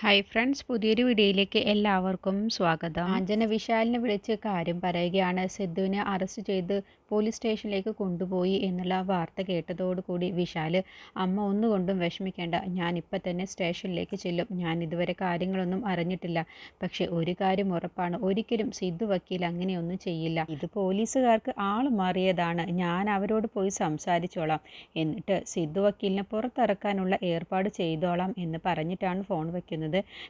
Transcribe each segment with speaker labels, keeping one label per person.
Speaker 1: Hi friends, പുതിയൊരു വീഡിയോയിലേക്ക് എല്ലാവർക്കും സ്വാഗതം. ആഞ്ജന വിശാലിനെ വിളിച്ച് കാര്യം പറയുകയാണ്. സിദ്ധുവിനെ അറസ്റ്റ് ചെയ്ത് പോലീസ് സ്റ്റേഷനിലേക്ക് കൊണ്ടുപോയി എന്നുള്ള വാർത്ത കേട്ടതോടുകൂടി വിശാൽ, അമ്മ ഒന്നുകൊണ്ടും വിഷമിക്കേണ്ട, ഞാനിപ്പോൾ തന്നെ സ്റ്റേഷനിലേക്ക് ചെല്ലും. ഞാൻ ഇതുവരെ കാര്യങ്ങളൊന്നും അറിഞ്ഞിട്ടില്ല. പക്ഷേ ഒരു കാര്യം ഉറപ്പാണ്, ഒരിക്കലും സിദ്ധു വക്കീൽ അങ്ങനെയൊന്നും ചെയ്യില്ല. ഇത് പോലീസുകാർക്ക് ആൾ മാറിയതാണ്. ഞാൻ അവരോട് പോയി സംസാരിച്ചോളാം, എന്നിട്ട് സിദ്ധു വക്കീലിനെ പുറത്തിറക്കാനുള്ള ഏർപ്പാട് ചെയ്തോളാം എന്ന് പറഞ്ഞിട്ടാണ് ഫോൺ വയ്ക്കുന്നത്.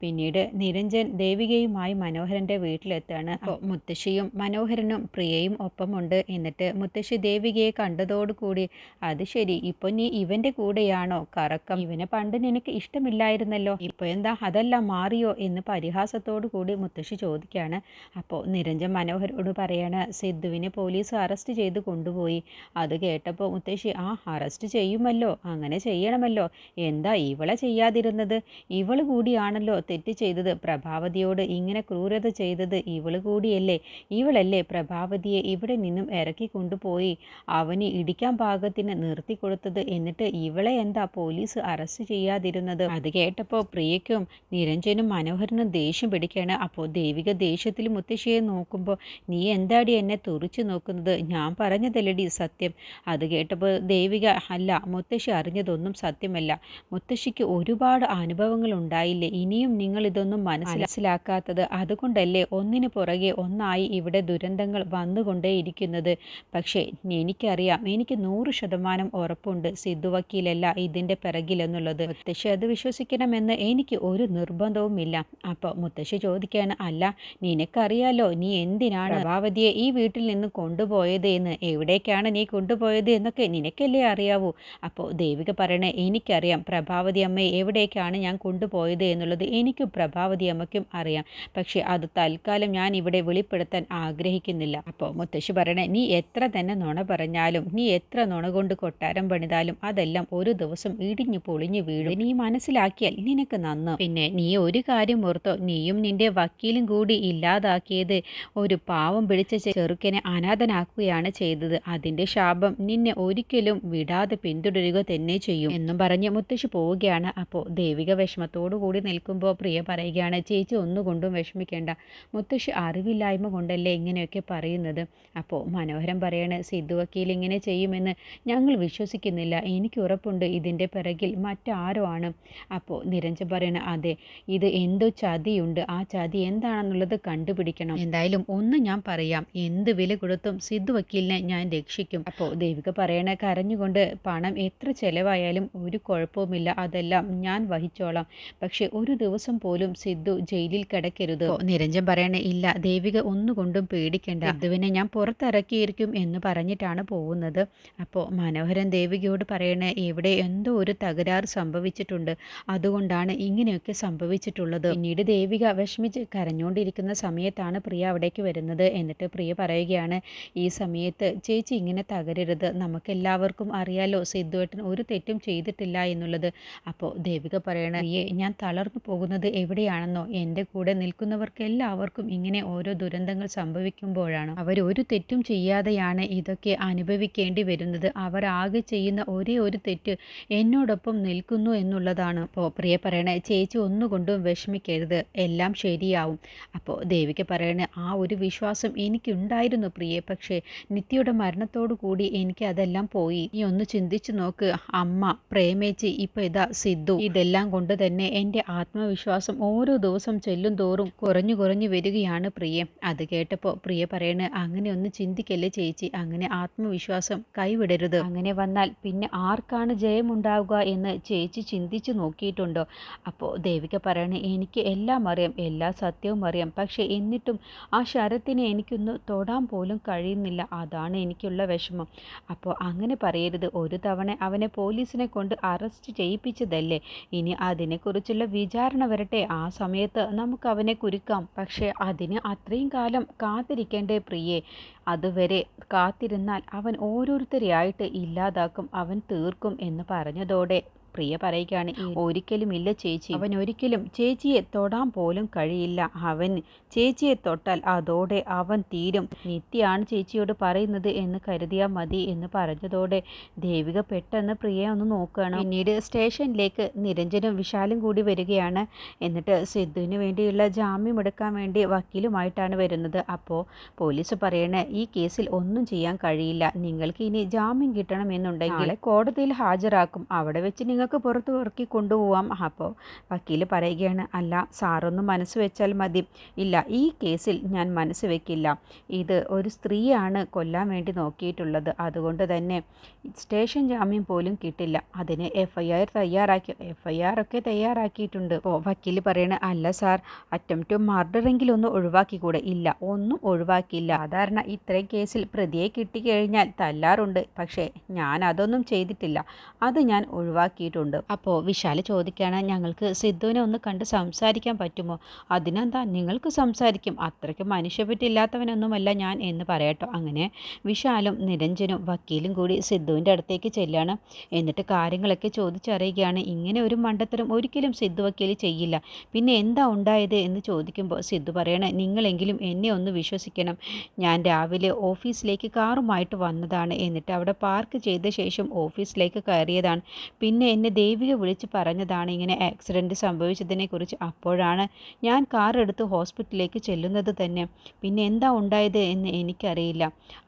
Speaker 1: പിന്നീട് നിരഞ്ജൻ ദേവികയുമായി മനോഹരൻ്റെ വീട്ടിലെത്താണ്. അപ്പോൾ മുത്തശ്ശിയും മനോഹരനും പ്രിയയും ഒപ്പമുണ്ട്. എന്നിട്ട് മുത്തശ്ശി ദേവികയെ കണ്ടതോടുകൂടി, അത് ശരി, ഇപ്പൊ നീ ഇവൻ്റെ കൂടെയാണോ കറക്കം? ഇവനെ പണ്ട് നിനക്ക് ഇഷ്ടമില്ലായിരുന്നല്ലോ, ഇപ്പോൾ എന്താ അതെല്ലാം മാറിയോ എന്ന് പരിഹാസത്തോടു കൂടി മുത്തശ്ശി ചോദിക്കുകയാണ്. അപ്പോൾ നിരഞ്ജൻ മനോഹരോട് പറയാണ്, സിദ്ധുവിനെ പോലീസ് അറസ്റ്റ് ചെയ്ത് കൊണ്ടുപോയി. അത് കേട്ടപ്പോൾ മുത്തശ്ശി, അറസ്റ്റ് ചെയ്യുമല്ലോ, അങ്ങനെ ചെയ്യണമല്ലോ, എന്താ ഇവളെ ചെയ്യാതിരുന്നത്? ഇവള് കൂടിയാണല്ലോ തെറ്റ് ചെയ്തത്. പ്രഭാവതിയോട് ഇങ്ങനെ ക്രൂരത ചെയ്തത് ഇവള് കൂടിയല്ലേ? ഇവളല്ലേ പ്രഭാവതിയെ ഇവിടെ നിന്നും ഇറക്കി കൊണ്ടുപോയി അവന് ഇടിക്കാൻ പാകത്തിന് നിർത്തിക്കൊടുത്തത്? എന്നിട്ട് ഇവളെ എന്താ പോലീസ് അറസ്റ്റ് ചെയ്യാതിരുന്നത്? അത് കേട്ടപ്പോൾ പ്രിയയ്ക്കും നിരഞ്ജനും മനോഹരനും ദേഷ്യം പിടിക്കുകയാണ്. അപ്പോൾ ദേവിക ദേഷ്യത്തിൽ മുത്തശ്ശിയെ നോക്കുമ്പോൾ, നീ എന്താടി എന്നെ തുറിച്ചു നോക്കുന്നത്? ഞാൻ പറഞ്ഞതല്ലടി സത്യം. അത് കേട്ടപ്പോൾ ദേവിക, അല്ല, മുത്തശ്ശി അറിഞ്ഞതൊന്നും സത്യമല്ല. മുത്തശ്ശിക്ക് ഒരുപാട് അനുഭവങ്ങൾ ഉണ്ടായില്ലേ, ഇനിയും നിങ്ങൾ ഇതൊന്നും മനസ്സിലാക്കാത്തത്? അതുകൊണ്ടല്ലേ ഒന്നിനു പുറകെ ഒന്നായി ഇവിടെ ദുരന്തങ്ങൾ വന്നുകൊണ്ടേയിരിക്കുന്നത്. പക്ഷേ എനിക്കറിയാം, എനിക്ക് 100% ഉറപ്പുണ്ട് സിദ്ധു വക്കീലല്ല ഇതിൻ്റെ പിറകിലെന്നുള്ളത്. മുത്തശ്ശി അത് വിശ്വസിക്കണമെന്ന് എനിക്ക് ഒരു നിർബന്ധവുമില്ല. അപ്പോൾ മുത്തശ്ശി ചോദിക്കുകയാണ്, അല്ല, നിനക്കറിയാലോ നീ എന്തിനാണ് പ്രഭാവതിയെ ഈ വീട്ടിൽ നിന്ന് കൊണ്ടുപോയത് എന്ന്? എവിടേക്കാണ് നീ കൊണ്ടുപോയത് എന്നൊക്കെ നിനക്കല്ലേ അറിയാവൂ? അപ്പോൾ ദേവിക പറയണേ, എനിക്കറിയാം പ്രഭാവതി അമ്മയെ എവിടേക്കാണ് ഞാൻ കൊണ്ടുപോയത് എന്നുള്ളത്. എനിക്കും പ്രഭാവതി അമ്മയ്ക്കും അറിയാം. പക്ഷേ അത് തൽക്കാലം ഞാൻ ഇവിടെ വെളിപ്പെടുത്താൻ ആഗ്രഹിക്കുന്നില്ല. അപ്പോൾ മുത്തശ്ശി പറയണേ, നീ എത്ര തന്നെ നുണ പറഞ്ഞാലും, നീ എത്ര നുണ കൊണ്ട് കൊട്ടാരം പണിതാലും അതെല്ലാം ഒരു ദിവസം ഇടിഞ്ഞു പൊളിഞ്ഞു വീഴും. നീ മനസ്സിലാക്കിയാൽ നിനക്ക് നന്ന്. പിന്നെ നീ ഒരു കാര്യം ഓർത്തോ, നീയും നിന്റെ വക്കീലും കൂടി ഇല്ലാതാക്കിയത് ഒരു പാവം പിടിച്ച ചെറുക്കനെ അനാഥനാക്കുകയാണ് ചെയ്തത്. അതിൻ്റെ ശാപം നിന്നെ ഒരിക്കലും വിടാതെ പിന്തുടരുക തന്നെ ചെയ്യും എന്നും പറഞ്ഞ് മുത്തശ്ശി പോവുകയാണ്. അപ്പോൾ ദേവിക വിഷമത്തോടു കൂടി നിൽക്കുമ്പോൾ പ്രിയ പറയുകയാണ്, ചേച്ചി ഒന്നുകൊണ്ടും വിഷമിക്കേണ്ട, മുത്തശ്ശി അറിവില്ലായ്മ കൊണ്ടല്ലേ ഇങ്ങനെയൊക്കെ പറയുന്നത്. അപ്പോൾ മനോഹരം പറയാണ്, സിദ്ധു വക്കീൽ ഇങ്ങനെ ചെയ്യുമെന്ന് ഞങ്ങൾ വിശ്വസിക്കുന്നില്ല, എനിക്ക് ഉറപ്പുണ്ട് ഇതിൻ്റെ പിറകിൽ മറ്റാരോ ആണ്. അപ്പോൾ നിരഞ്ജൻ പറയണ, അതെ, ഇത് എന്തോ ചതിയുണ്ട്, ആ ചതി എന്താണെന്നുള്ളത് കണ്ടുപിടിക്കണം. എന്തായാലും ഒന്ന് ഞാൻ പറയാം, എന്ത് വില കൊടുത്തും സിദ്ധു വക്കീലിനെ ഞാൻ രക്ഷിക്കും. അപ്പോൾ ദേവിക പറയണ കരഞ്ഞുകൊണ്ട്, പണം എത്ര ചെലവായാലും ഒരു കുഴപ്പവുമില്ല, അതെല്ലാം ഞാൻ വഹിച്ചോളാം. പക്ഷെ ഒരു ദിവസം പോലും സിദ്ധു ജയിലിൽ കിടക്കരുത്. നിരഞ്ജൻ പറയണേ, ഇല്ല ദേവിക ഒന്നുകൊണ്ടും പേടിക്കേണ്ട, സിദ്ധുവിനെ ഞാൻ പുറത്തിറക്കിയിരിക്കും എന്ന് പറഞ്ഞിട്ടാണ് പോകുന്നത്. അപ്പോൾ മനോഹരൻ ദേവികയോട് പറയണേ, ഇവിടെ എന്തോ ഒരു തകരാറ് സംഭവിച്ചിട്ടുണ്ട്, അതുകൊണ്ടാണ് ഇങ്ങനെയൊക്കെ സംഭവിച്ചിട്ടുള്ളത്. പിന്നീട് ദേവിക വിഷമിച്ച് കരഞ്ഞുകൊണ്ടിരിക്കുന്ന സമയത്താണ് പ്രിയ അവിടേക്ക് വരുന്നത്. എന്നിട്ട് പ്രിയ പറയുകയാണ്, ഈ സമയത്ത് ചേച്ചി ഇങ്ങനെ തകരരുത്, നമുക്കെല്ലാവർക്കും അറിയാലോ സിദ്ധുവേട്ടൻ ഒരു തെറ്റും ചെയ്തിട്ടില്ല എന്നുള്ളത്. അപ്പോൾ ദേവിക പറയണ, ഞാൻ തളർന്നു പോകുന്നത് എവിടെയാണെന്നോ, എൻ്റെ കൂടെ നിൽക്കുന്നവർക്ക് എല്ലാവർക്കും ഇങ്ങനെ ഓരോ ദുരന്തങ്ങൾ സംഭവിക്കുമ്പോഴാണ് അവരൊരു തെറ്റും ചെയ്യാതെയാണ് ഇതൊക്കെ അനുഭവിക്കേണ്ടി വരുന്നത്. അവരാകെ ചെയ്യുന്ന ഒരേ ഒരു തെറ്റ് എന്നോടൊപ്പം നിൽക്കുന്നു എന്നുള്ളതാണ്. അപ്പോൾ പ്രിയ പറയണേ, ചേച്ചി ഒന്നുകൊണ്ടും വിഷമിക്കരുത്, എല്ലാം ശരിയാവും. അപ്പോൾ ദേവിക പറയണ, ആ ഒരു വിശ്വാസം എനിക്കുണ്ടായിരുന്നു പ്രിയെ, പക്ഷേ നിത്യയുടെ മരണത്തോടു കൂടി എനിക്ക് അതെല്ലാം പോയി. നീ ഒന്ന് ചിന്തിച്ചു നോക്ക്, അമ്മ, പ്രേമേച്ചി, ഇപ്പോൾ ഇതാ സിദ്ധു, ഇതെല്ലാം കൊണ്ട് തന്നെ എൻ്റെ ആത്മവിശ്വാസം ഓരോ ദിവസം ചെല്ലും തോറും കുറഞ്ഞു കുറഞ്ഞു വരികയാണ് പ്രിയെ. അത് കേട്ടപ്പോൾ പ്രിയ പറയണ, അങ്ങനെ ഒന്ന് ചിന്തിക്കല്ലേ ചേച്ചി, അങ്ങനെ ആത്മവിശ്വാസം കൈവിടരുത്. അങ്ങനെ വന്നാൽ പിന്നെ ആർക്കാണ് ജയമുണ്ടാവുക എന്ന് ചേച്ചി ചിന്തിച്ചു നോക്കിയിട്ടുണ്ടോ? അപ്പോൾ ദേവിക പറയണ, എനിക്ക് എല്ലാം അറിയാം, എല്ലാ സത്യവും അറിയാം, പക്ഷേ എന്നിട്ടും ആ ശരത്തിനെ എനിക്കൊന്ന് തൊടാൻ പോലും കഴിയുന്നില്ല, അതാണ് എനിക്കുള്ള വിഷമം. അപ്പോൾ അങ്ങനെ പറയരുത്, ഒരു തവണ അവനെ പോലീസിനെ കൊണ്ട് അറസ്റ്റ് ചെയ്യിപ്പിച്ചതല്ലേ, ഇനി അതിനെക്കുറിച്ചുള്ള വിചാരണ വരട്ടെ, ആ സമയത്ത് നമുക്ക് അവനെ കുരുക്കാം. പക്ഷേ അതിന് അത്രയും കാലം കാത്തിരിക്കേണ്ടേ പ്രിയെ? അതുവരെ കാത്തിരുന്നാൽ അവൻ ഓരോരുത്തരെയായിട്ട് ഇല്ലാതാക്കും, അവൻ തീർക്കും എന്ന് പറഞ്ഞതോടെ പ്രിയ പറയുകയാണ്, ഒരിക്കലും ഇല്ല ചേച്ചി, അവൻ ഒരിക്കലും ചേച്ചിയെ തൊടാൻ പോലും കഴിയില്ല. അവൻ ചേച്ചിയെ തൊട്ടാൽ അതോടെ അവൻ തീരും. നിത്യയാണ് ചേച്ചിയോട് പറയുന്നത് എന്ന് കരുതിയാൽ മതി എന്ന് പറഞ്ഞതോടെ ദേവിക പെട്ടെന്ന് പ്രിയയെ ഒന്ന് നോക്കുകയാണ്. പിന്നീട് സ്റ്റേഷനിലേക്ക് നിരഞ്ജനും വിശാലും കൂടി വരികയാണ്. എന്നിട്ട് സിദ്ധുവിന് വേണ്ടിയുള്ള ജാമ്യം എടുക്കാൻ വേണ്ടി വക്കീലുമായിട്ടാണ് വരുന്നത്. അപ്പോൾ പോലീസ് പറയണേ, ഈ കേസിൽ ഒന്നും ചെയ്യാൻ കഴിയില്ല. നിങ്ങൾക്ക് ഇനി ജാമ്യം കിട്ടണമെന്നുണ്ടെങ്കിൽ കോടതിയിൽ ഹാജരാക്കും. അവിടെ വെച്ച് നിങ്ങൾക്ക് പുറത്തു ഇറക്കി കൊണ്ടുപോവാം. അപ്പോൾ വക്കീൽ പറയുകയാണ്, അല്ല സാറൊന്നും മനസ്സ് വെച്ചാൽ മതി. ഇല്ല, ഈ കേസിൽ ഞാൻ മനസ്സ് വെക്കില്ല. ഇത് ഒരു സ്ത്രീയാണ് കൊല്ലാൻ വേണ്ടി നോക്കിയിട്ടുള്ളത്. അതുകൊണ്ട് തന്നെ സ്റ്റേഷൻ ജാമ്യം പോലും കിട്ടില്ല. അതിന് FIR ഒക്കെ തയ്യാറാക്കിയിട്ടുണ്ട്. അപ്പോൾ വക്കീൽ പറയണ, അല്ല സാർ, അറ്റംപ്റ്റ് മർഡറെങ്കിലും ഒന്ന് ഒഴിവാക്കിക്കൂടെ? ഇല്ല, ഒന്നും ഒഴിവാക്കിയില്ല. സാധാരണ ഇത്രയും കേസിൽ പ്രതിയെ കിട്ടിക്കഴിഞ്ഞാൽ തല്ലാറുണ്ട്. പക്ഷേ ഞാൻ അതൊന്നും ചെയ്തിട്ടില്ല. അത് ഞാൻ ഒഴിവാക്കിയിട്ടുണ്ട്. അപ്പോൾ വിശാൽ ചോദിക്കുകയാണ്, ഞങ്ങൾക്ക് സിദ്ധുവിനെ ഒന്ന് കണ്ട് സംസാരിക്കാൻ പറ്റുമോ? അതിനെന്താ, നിങ്ങൾക്ക് സംസാരിക്കും. അത്രയ്ക്ക് മനുഷ്യപ്പറ്റില്ലാത്തവനൊന്നുമല്ല ഞാൻ എന്ന് പറയട്ടോ. അങ്ങനെ വിശാലും നിരഞ്ജനും വക്കീലും കൂടി സിദ്ധുവിൻ്റെ അടുത്തേക്ക് ചെല്ലുകയാണ്. എന്നിട്ട് കാര്യങ്ങളൊക്കെ ചോദിച്ചറിയുകയാണ്. ഇങ്ങനെ ഒരു മണ്ടത്തരം ഒരിക്കലും സിദ്ധു വക്കീൽ ചെയ്യില്ല. പിന്നെ എന്താ ഉണ്ടായത് എന്ന് ചോദിക്കുമ്പോൾ സിദ്ധു പറയണ, നിങ്ങളെങ്കിലും എന്നെ ഒന്ന് വിശ്വസിക്കണം. ഞാൻ രാവിലെ ഓഫീസിലേക്ക് കാറുമായിട്ട് വന്നതാണ്. എന്നിട്ട് അവിടെ പാർക്ക് ചെയ്ത ശേഷം ഓഫീസിലേക്ക് കയറിയതാണ്. പിന്നെ എന്നെ ദേവിക വിളിച്ച് പറഞ്ഞതാണ് ഇങ്ങനെ ആക്സിഡൻറ്റ് സംഭവിച്ചതിനെക്കുറിച്ച്. അപ്പോഴാണ് ഞാൻ കാർ എടുത്ത് ഹോസ്പിറ്റലിലേക്ക് ചെല്ലുന്നത് തന്നെ. പിന്നെ എന്താ ഉണ്ടായത് എന്ന് എനിക്കറിയില്ല.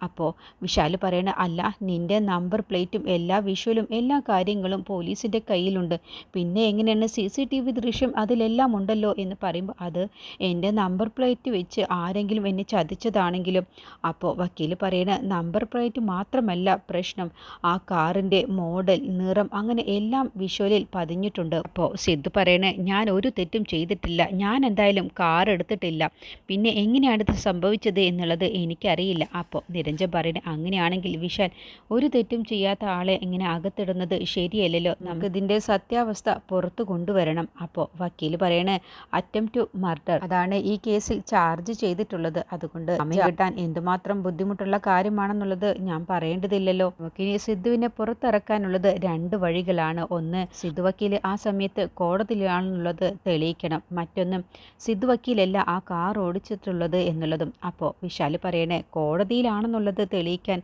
Speaker 1: അപ്പോൾ വിശാൽ പറയണ, അല്ല, നിൻ്റെ നമ്പർ പ്ലേറ്റും എല്ലാ വിഷ്വലും എല്ലാ കാര്യങ്ങളും പോലീസിൻ്റെ കയ്യിലുണ്ട്. പിന്നെ എങ്ങനെയാണ് CCTV ദൃശ്യം അതിലെല്ലാം ഉണ്ടല്ലോ എന്ന് പറയുമ്പോൾ, അത് എൻ്റെ നമ്പർ പ്ലേറ്റ് വെച്ച് ആരെങ്കിലും എന്നെ ചതിച്ചതാണെങ്കിലും. അപ്പോൾ വക്കീൽ പറയണ, നമ്പർ പ്ലേറ്റ് മാത്രമല്ല പ്രശ്നം, ആ കാറിൻ്റെ മോഡൽ, നിറം, അങ്ങനെ എല്ലാം വിഷ്വലിൽ പതിഞ്ഞിട്ടുണ്ട്. അപ്പോൾ സിദ്ധു പറയണ, ഞാൻ ഒരു തെറ്റും ചെയ്തിട്ടില്ല. ഞാൻ എന്തായാലും കാർ എടുത്തിട്ടില്ല. പിന്നെ എങ്ങനെയാണ് ഇത് സംഭവിച്ചത് എന്നുള്ളത് എനിക്കറിയില്ല. അപ്പോൾ നിരഞ്ജൻ പറയണ, അങ്ങനെയാണെങ്കിൽ വിശാൽ, ഒരു തെറ്റും ചെയ്യാത്ത ആളെ ഇങ്ങനെ അകത്തിടുന്നത് ശരിയല്ലല്ലോ. നമുക്കിതിൻ്റെ സത്യാവസ്ഥ പുറത്തു കൊണ്ടുവരണം. അപ്പോൾ വക്കീൽ പറയണേ, അറ്റംപ്റ്റ് ടു മർഡർ അതാണ് ഈ കേസിൽ ചാർജ് ചെയ്തിട്ടുള്ളത്. അതുകൊണ്ട് ജാമ്യം കിട്ടാൻ എന്തുമാത്രം ബുദ്ധിമുട്ടുള്ള കാര്യമാണെന്നുള്ളത് ഞാൻ പറയേണ്ടതില്ലല്ലോ. നമുക്കിനി സിദ്ധുവിനെ പുറത്തിറക്കാനുള്ളത് 2 വഴികളാണ്. ഒന്ന്, സിദ്ധു വക്കീൽ ആ സമയത്ത് കോടതിയിലാണെന്നുള്ളത് തെളിയിക്കണം. മറ്റൊന്നും സിദ്ധു വക്കീലല്ല ആ കാർ ഓടിച്ചിട്ടുള്ളത് എന്നുള്ളതും. അപ്പോൾ വിശാൽ പറയണേ, കോടതിയിലാണെന്നുള്ളത് തെളിയിക്കാൻ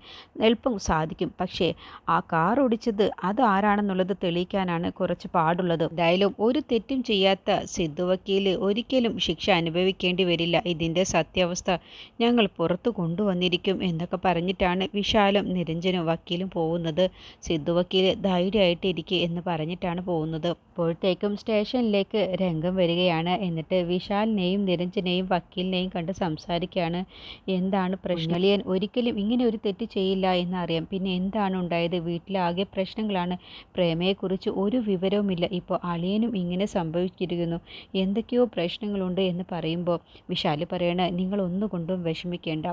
Speaker 1: എളുപ്പം സാധിക്കും. പക്ഷേ ആ കാർ ഓടിച്ചത് അത് ആരാണെന്നുള്ളത് തെളിയിക്കാനാണ് കുറച്ച് പാടുള്ളത്. എന്തായാലും ഒരു തെറ്റും ചെയ്യാത്ത സിദ്ധു വക്കീൽ ഒരിക്കലും ശിക്ഷ അനുഭവിക്കേണ്ടി വരില്ല. ഇതിൻ്റെ സത്യാവസ്ഥ ഞങ്ങൾ പുറത്തു കൊണ്ടുവന്നിരിക്കും എന്നൊക്കെ പറഞ്ഞിട്ടാണ് വിശാലും നിരഞ്ജനും വക്കീലും പോകുന്നത്. സിദ്ധു വക്കീൽ ധൈര്യമായിട്ടിരിക്കുക എന്ന് പറഞ്ഞിട്ടാണ് പോകുന്നത്. അപ്പോഴത്തേക്കും സ്റ്റേഷനിലേക്ക് രംഗം വരികയാണ്. എന്നിട്ട് വിശാലിനെയും നിരഞ്ജനെയും വക്കീലിനെയും കണ്ട് സംസാരിക്കുകയാണ്. എന്താണ് പ്രശ്നം? അളിയൻ ഒരിക്കലും ഇങ്ങനെ ഒരു തെറ്റ് ചെയ്യില്ല എന്നറിയാം. പിന്നെ എന്താണ് ഉണ്ടായത്? വീട്ടിലാകെ പ്രശ്നങ്ങളാണ്. പ്രേമയെക്കുറിച്ച് ഒരു വിവരവുമില്ല. ഇപ്പോൾ അളിയനും ഇങ്ങനെ സംഭവിച്ചിരിക്കുന്നു. എന്തൊക്കെയോ പ്രശ്നങ്ങളുണ്ട് എന്ന് പറയുമ്പോൾ വിശാൽ പറയണ, നിങ്ങൾ ഒന്നുകൊണ്ടും വിഷമിക്കേണ്ട.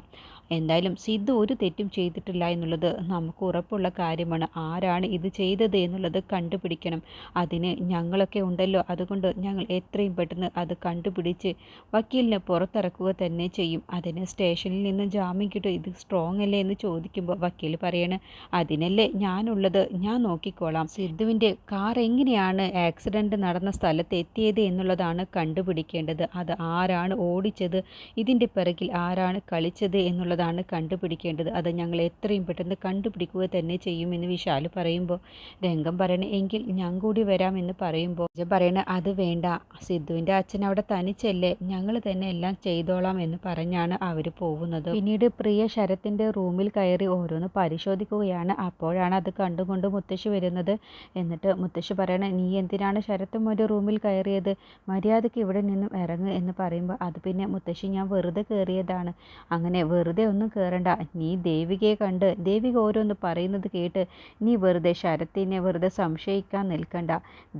Speaker 1: എന്തായാലും സിദ്ധു ഒരു തെറ്റും ചെയ്തിട്ടില്ല എന്നുള്ളത് നമുക്ക് ഉറപ്പുള്ള കാര്യമാണ്. ആരാണ് ഇത് ചെയ്തത് എന്നുള്ളത് കണ്ടുപിടിക്കണം. അതിന് ഞങ്ങളൊക്കെ ഉണ്ടല്ലോ. അതുകൊണ്ട് ഞങ്ങൾ എത്രയും പെട്ടെന്ന് അത് കണ്ടുപിടിച്ച് വക്കീലിനെ പുറത്തിറക്കുക തന്നെ ചെയ്യും. അതിന് സ്റ്റേഷനിൽ നിന്ന് ജാമ്യം കിട്ടും. ഇത് സ്ട്രോങ് അല്ലേ എന്ന് ചോദിക്കുമ്പോൾ വക്കീൽ പറയണ, അതിനല്ലേ ഞാനുള്ളത്, ഞാൻ നോക്കിക്കോളാം. സിദ്ധുവിൻ്റെ കാർ എങ്ങനെയാണ് ആക്സിഡൻറ്റ് നടന്ന സ്ഥലത്ത് എത്തിയത് എന്നുള്ളതാണ് കണ്ടുപിടിക്കേണ്ടത്. അത് ആരാണ് ഓടിച്ചത്, ഇതിൻ്റെ പിറകിൽ ആരാണ് കളിച്ചത് എന്നുള്ളതാണ് കണ്ടുപിടിക്കേണ്ടത്. അത് ഞങ്ങൾ എത്രയും പെട്ടെന്ന് കണ്ടുപിടിക്കുക തന്നെ ചെയ്യുമെന്ന് വിശാൽ പറയുമ്പോൾ രംഗം പറയണ, എങ്കിൽ ഞാൻ കൂടി വരാമെന്ന് പറയുമ്പോൾ പറയണ, അത് വേണ്ട, സിദ്ധുവിൻ്റെ അച്ഛൻ അവിടെ തനിച്ചല്ലേ, ഞങ്ങൾ തന്നെ എല്ലാം ചെയ്തോളാം എന്ന് പറഞ്ഞാണ് അവർ പോകുന്നത്. പിന്നീട് പ്രിയ ശരത്തിൻ്റെ റൂമിൽ കയറി ഓരോന്ന് പരിശോധിക്കുകയാണ്. അപ്പോഴാണ് അത് കണ്ടുകൊണ്ട് മുത്തശ്ശി വരുന്നത്. എന്നിട്ട് മുത്തശ്ശി പറയണ, നീ എന്തിനാണ് ശരത്തും ഒരു റൂമിൽ കയറിയത്? മര്യാദയ്ക്ക് ഇവിടെ നിന്നും ഇറങ്ങ് എന്ന് പറയുമ്പോൾ, അത് പിന്നെ മുത്തശ്ശി, ഞാൻ വെറുതെ കയറിയതാണ്. അങ്ങനെ വെറുതെ ഒന്നും കയറണ്ട. നീ ദേവികയെ കണ്ട് ദേവിക ഓരോന്ന് പറയുന്നത് കേട്ട് നീ വെറുതെ ശരത്തിനെ വെറുതെ സംശയിക്കാൻ നിൽക്കണ്ട.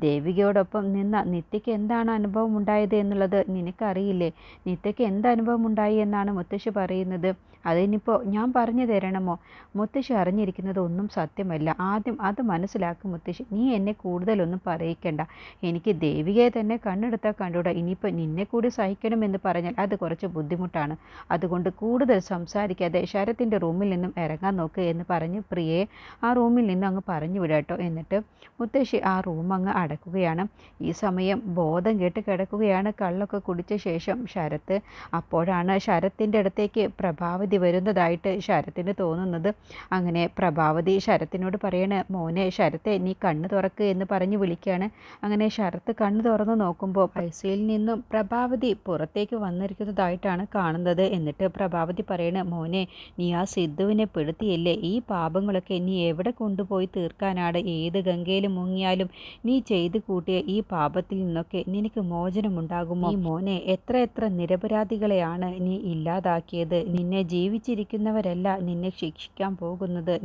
Speaker 1: ദേവികയോടൊപ്പം നിന്ന നിത്യയ്ക്ക് എന്താണ് അനുഭവം ഉണ്ടായത് എന്നുള്ളത് നിനക്കറിയില്ലേ? നിത്യയ്ക്ക് എന്ത് അനുഭവം ഉണ്ടായി എന്നാണ് മുത്തശ്ശി പറയുന്നത്. അതിനിപ്പോൾ ഞാൻ പറഞ്ഞു തരണമോ? മുത്തശ്ശി അറിഞ്ഞിരിക്കുന്നത് ഒന്നും സത്യമല്ല. ആദ്യം അത് മനസ്സിലാക്കും മുത്തശ്ശി. നീ എന്നെ കൂടുതലൊന്നും പറയിക്കണ്ട. എനിക്ക് ദേവികയെ തന്നെ കണ്ണെടുത്താൽ കണ്ടൂടാ. ഇനിയിപ്പോൾ നിന്നെ കൂടി സഹിക്കണമെന്ന് പറഞ്ഞാൽ അത് കുറച്ച് ബുദ്ധിമുട്ടാണ്. അതുകൊണ്ട് കൂടുതൽ സംസാരിക്കാതെ ശരത്തിൻ്റെ റൂമിൽ നിന്നും ഇറങ്ങാൻ നോക്ക് എന്ന് പറഞ്ഞ് പ്രിയയെ ആ റൂമിൽ നിന്നും അങ്ങ് പറഞ്ഞു വിടാട്ടോ. എന്നിട്ട് മുത്തശ്ശി ആ റൂം അങ്ങ് അടക്കുകയാണ്. ഈ സമയം ബോധം കെട്ട് കിടക്കുകയാണ് കള്ളൊക്കെ കുടിച്ച ശേഷം ശരത്ത്. അപ്പോഴാണ് ശരത്തിൻ്റെ അടുത്തേക്ക് പ്രഭാവതി വരുന്നതായിട്ട് ശരത്തിന് തോന്നുന്നത്. അങ്ങനെ പ്രഭാവതി ശരത്തിനോട് പറയണ്, മോനെ ശരത്തെ നീ കണ്ണ് തുറക്ക് എന്ന് പറഞ്ഞ് വിളിക്കുകയാണ്. അങ്ങനെ ശരത്ത് കണ്ണ് തുറന്ന് നോക്കുമ്പോൾ ഐസിയിൽ നിന്നും പ്രഭാവതി പുറത്തേക്ക് വന്നിരിക്കുന്നതായിട്ടാണ് കാണുന്നത്. എന്നിട്ട് പ്രഭാവതി പറയണ്, മോനെ നീ ആ സിദ്ധുവിനെ പെടുത്തിയല്ലേ, ഈ പാപങ്ങളൊക്കെ നീ എവിടെ കൊണ്ടുപോയി തീർക്കാനാണ്? ഏത് ഗംഗയിൽ മുങ്ങിയാലും നീ ചെയ്തു കൂട്ടിയ ഈ പാപത്തിൽ നിന്നൊക്കെ നിനക്ക് മോചനമുണ്ടാകുമോ? ഈ മോനെ എത്ര എത്ര നിരപരാധികളെയാണ് നീ ഇല്ലാതാക്കിയത്. നിന്നെ ജീവിച്ചിരിക്കുന്നവരല്ല നിന്നെ ശിക്ഷിക്കാൻ പോകുന്നത്.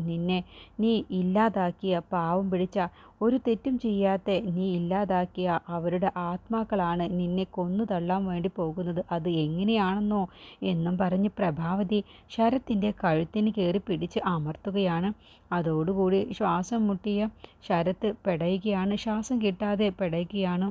Speaker 1: നീ ഇല്ലാതാക്കിയ പാവം പിടിച്ച ഒരു തെറ്റും ചെയ്യാത്ത നീ ഇല്ലാതാക്കിയ അവരുടെ ആത്മാക്കളാണ് നിന്നെ കൊന്നു തള്ളാൻ വേണ്ടി പോകുന്നത്. അത് എങ്ങനെയാണെന്നോ എന്നും പറഞ്ഞ് പ്രഭാവതി ശരത്തിൻ്റെ കഴുത്തിന് കയറി പിടിച്ച് അമർത്തുകയാണ്. അതോടുകൂടി ശ്വാസം മുട്ടിയ ശരത്ത് പെടയുകയാണ്. ശ്വാസം കിട്ടാതെ പെടയുകയാണ്.